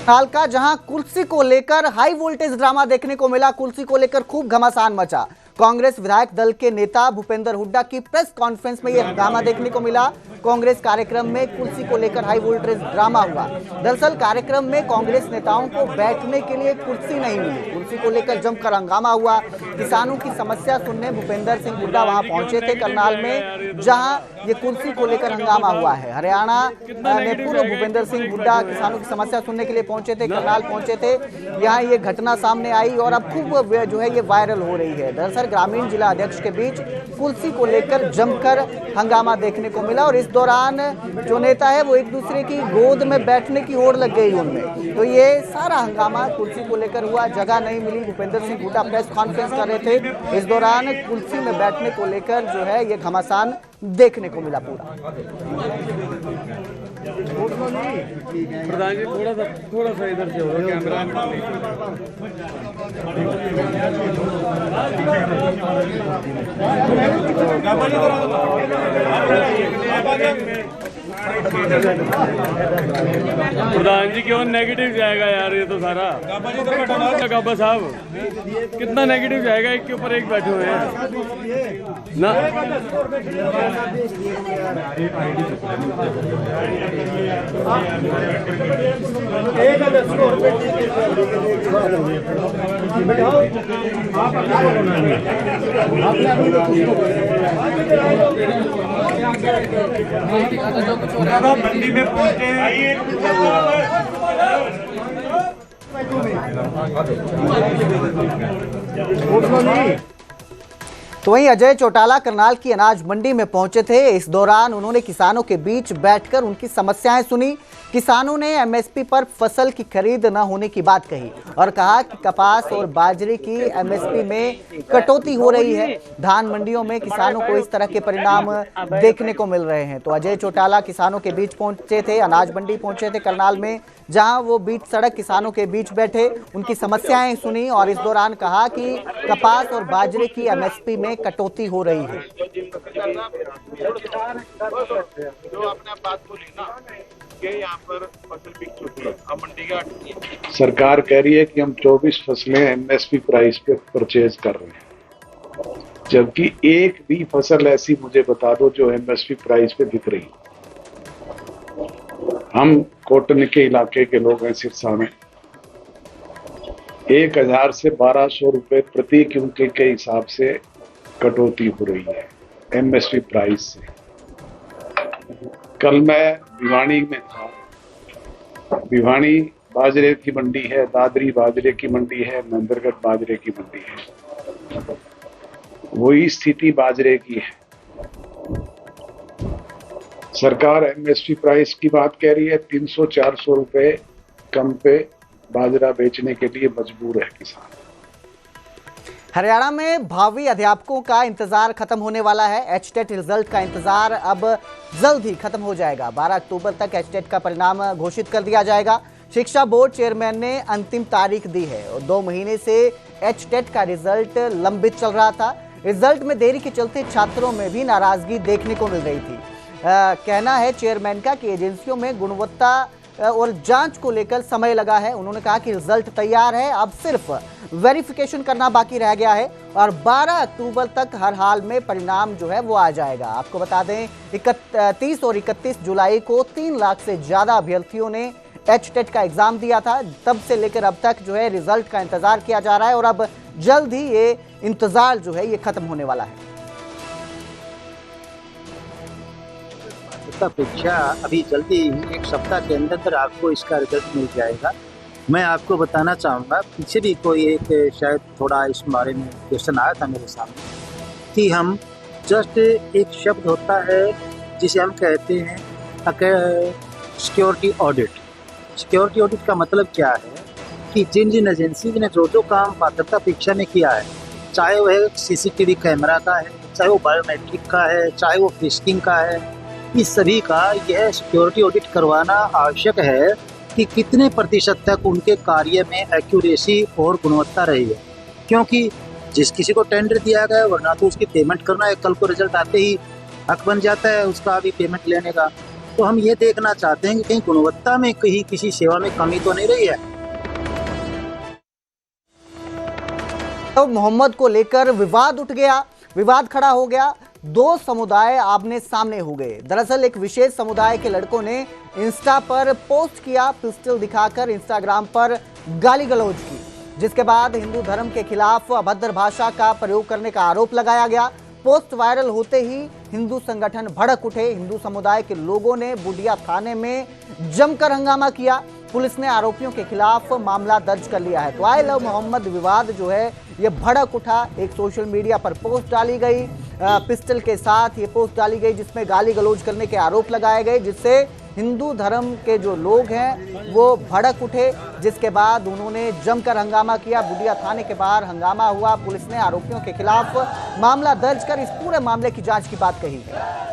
हाल का, जहां कुर्सी को लेकर हाई वोल्टेज ड्रामा देखने को मिला। कुर्सी को लेकर खूब घमासान मचा। कांग्रेस विधायक दल के नेता भूपेंद्र हुड्डा की प्रेस कॉन्फ्रेंस में यह हंगामा देखने को मिला। कांग्रेस कार्यक्रम में कुर्सी को लेकर हाई वोल्टेज ड्रामा हुआ। दरअसल कार्यक्रम में कांग्रेस नेताओं को बैठने के लिए कुर्सी नहीं मिली। कुर्सी को लेकर जमकर हंगामा हुआ। किसानों की समस्या सुनने भूपेंद्र सिंह हुड्डा वहां पहुंचे थे करनाल में, जहां ये कुर्सी को लेकर हंगामा हुआ है। हरियाणा में पूर्व भूपेंद्र सिंह हुड्डा किसानों की समस्या सुनने के लिए पहुंचे थे, करनाल पहुंचे थे। यहाँ ये घटना सामने आई और अब खूब जो है ये वायरल हो रही है। दरअसल ग्रामीण जिला अध्यक्ष के बीच कुर्सी को लेकर जमकर हंगामा देखने को मिला और इस दौरान जो नेता है वो एक दूसरे की गोद में बैठने की ओर लग गई उनमें। तो ये सारा हंगामा कुर्सी को लेकर हुआ। जगह नहीं मिली। भूपेंद्र सिंह हुड्डा प्रेस कॉन्फ्रेंस कर रहे थे। इस दौरान कुर्सी में बैठने को लेकर जो है ये घमासान देखने को मिला पूरा। प्रधान जी थोड़ा सा इधर से होगा कैमरा। प्रधान जी क्यों नेगेटिव जाएगा यार, ये तो सारा गाबा साहब कितना नेगेटिव जाएगा। एक के ऊपर एक बैठे हुए हैं ना। मंडी में पहुंचे तो वहीं अजय चौटाला करनाल की अनाज मंडी में पहुंचे थे। इस दौरान उन्होंने किसानों के बीच बैठकर उनकी समस्याएं सुनी। किसानों ने एमएसपी पर फसल की खरीद न होने की बात कही और कहा कि कपास और बाजरे की एमएसपी में कटौती हो रही है। धान मंडियों में किसानों को इस तरह के परिणाम देखने को मिल रहे हैं। तो अजय चौटाला किसानों के बीच पहुंचे थे, अनाज मंडी पहुंचे थे करनाल में, जहां वो बीच सड़क किसानों के बीच बैठे, उनकी समस्याएं सुनी और इस दौरान कहा कि कपास और बाजरे की एमएसपी में कटौती हो रही है। जो आपने बात बोली ना कि यहाँ पर फसल बिक चुकी है, अब मंडी का सरकार कह रही है कि हम 24 फसलें एमएसपी प्राइस पे परचेज कर रहे हैं, जबकि एक भी फसल ऐसी मुझे बता दो जो एमएसपी प्राइस पे बिक रही। हम कॉटन के इलाके के लोग हैं, सिरसा में 1000 से 1200 रुपए प्रति क्विंटल के हिसाब से कटौती हो रही है एमएसपी प्राइस से। कल मैं भिवानी में था। भिवानी बाजरे की मंडी है, दादरी बाजरे की मंडी है, महेंद्रगढ़ बाजरे की मंडी है। वही स्थिति बाजरे की है। सरकार एमएसपी प्राइस की बात कह रही है, 300-400 रुपए कम पे बाजरा बेचने के लिए मजबूर है किसान। हरियाणा में भावी अध्यापकों का इंतजार खत्म होने वाला है। एचटेट रिजल्ट का इंतजार अब जल्द ही खत्म हो जाएगा। 12 अक्टूबर तक एचटेट का परिणाम घोषित कर दिया जाएगा। शिक्षा बोर्ड चेयरमैन ने अंतिम तारीख दी है और 2 महीने से एचटेट का रिजल्ट लंबित चल रहा था। रिजल्ट में देरी के चलते छात्रों में भी नाराजगी देखने को मिल रही थी। कहना है चेयरमैन का कि एजेंसियों में गुणवत्ता और जांच को लेकर समय लगा है। उन्होंने कहा कि रिजल्ट तैयार है, अब सिर्फ वेरिफिकेशन करना बाकी रह गया है और 12 अक्टूबर तक हर हाल में परिणाम जो है वो आ जाएगा। आपको बता दें 30 और 31 जुलाई को 3 लाख से ज्यादा अभ्यर्थियों ने एचटेट का एग्जाम दिया था। तब से लेकर अब तक जो है रिजल्ट का इंतजार किया जा रहा है और अब जल्द ही ये इंतजार जो है ये खत्म होने वाला है। परीक्षा अभी जल्दी ही 1 सप्ताह के अंदर आपको इसका रिजल्ट मिल जाएगा। मैं आपको बताना चाहूँगा, पीछे भी कोई एक शायद थोड़ा इस बारे में क्वेश्चन आया था मेरे सामने कि हम जस्ट एक शब्द होता है जिसे हम कहते हैं सिक्योरिटी ऑडिट। सिक्योरिटी ऑडिट का मतलब क्या है कि जिन जिन एजेंसी ने जो काम पात्रता परीक्षा में किया है, चाहे वह सीसीटीवी कैमरा का है, चाहे वो बायोमेट्रिक का है, चाहे वो फिस्किंग का है, इस सभी का यह सिक्योरिटी ऑडिट करवाना आवश्यक है कि कितने प्रतिशत तक उनके कार्य में एक्यूरेसी और गुणवत्ता रही है। क्योंकि जिस किसी को टेंडर दिया गया वरना तो उसकी पेमेंट करना है, कल को रिजल्ट आते ही हक बन जाता है उसका भी पेमेंट लेने का। तो हम ये देखना चाहते हैं कि कहीं गुणवत्ता में कहीं किसी सेवा में कमी तो नहीं रही है। तो मोहम्मद को लेकर विवाद उठ गया, विवाद खड़ा हो गया। दो समुदाय आमने सामने हो गए। दरअसल एक विशेष समुदाय के लड़कों ने इंस्टा पर पोस्ट किया, पिस्टल दिखाकर इंस्टाग्राम पर गाली गलौज की, जिसके बाद हिंदू धर्म के खिलाफ अभद्र भाषा का प्रयोग करने का आरोप लगाया गया। पोस्ट वायरल होते ही हिंदू संगठन भड़क उठे। हिंदू समुदाय के लोगों ने बूडिया थाने में जमकर हंगामा किया। पुलिस ने आरोपियों के खिलाफ मामला दर्ज कर लिया है। तो आई लव मोहम्मद विवाद जो है ये भड़क उठा। एक सोशल मीडिया पर पोस्ट डाली गई, पिस्टल के साथ ये पोस्ट डाली गई जिसमें गाली गलौज करने के आरोप लगाए गए, जिससे हिंदू धर्म के जो लोग हैं वो भड़क उठे, जिसके बाद उन्होंने जमकर हंगामा किया। बूडिया थाने के बाहर हंगामा हुआ। पुलिस ने आरोपियों के खिलाफ मामला दर्ज कर इस पूरे मामले की जांच की बात कही है।